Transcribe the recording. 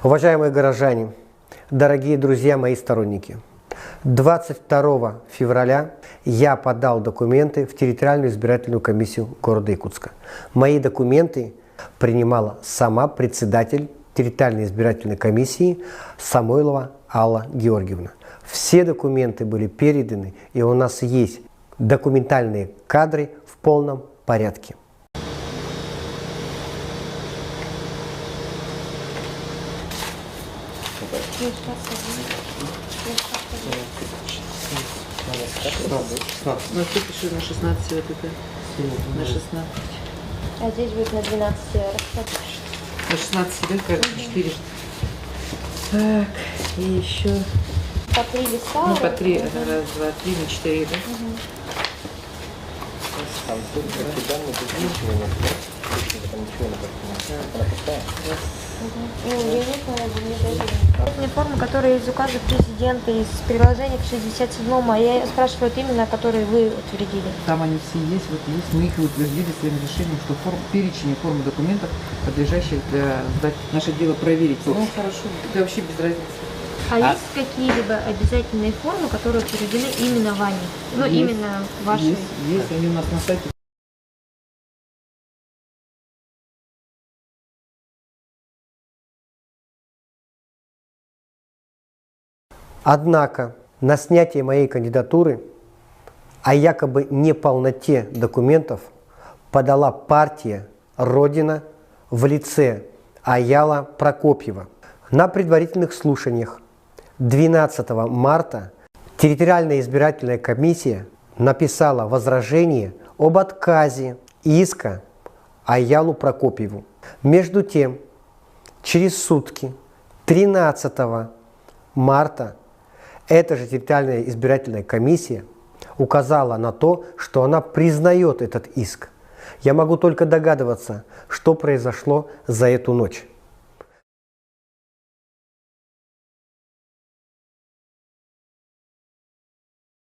Уважаемые горожане, дорогие друзья, мои сторонники, 22 февраля я подал документы в территориальную избирательную комиссию города Якутска. Мои документы принимала сама председатель территориальной избирательной комиссии Самойлова Алла Георгиевна. Все документы были переданы, и у нас есть документальные кадры в полном порядке. Ну, ты пиши на 16 вот это. На 16. А здесь будет на 12 На 16, да, кажется, 4. Так, и еще. По 3 листа. Ну, по 3. Раз, два, 3, на 4, да? Формы, которые из указа президента, из приложения к 67-му, а я спрашиваю именно, которые вы утвердили. Там они все есть, вот есть. Мы их утвердили своим решением, что перечень форм документов, подлежащих для сдать. Наше дело проверить. Ну, хорошо, это вообще без разницы. А есть какие-либо обязательные формы, которые утверждены именно вами? Ну, есть, именно вашей? Есть, они у нас на сайте. Однако на снятие моей кандидатуры о якобы неполноте документов подала партия «Родина» в лице Аяла Прокопьева. На предварительных слушаниях 12 марта территориальная избирательная комиссия написала возражение об отказе иска Аялу Прокопьеву. Между тем, через сутки, 13 марта, эта же территориальная избирательная комиссия указала на то, что она признает этот иск. Я могу только догадываться, что произошло за эту ночь.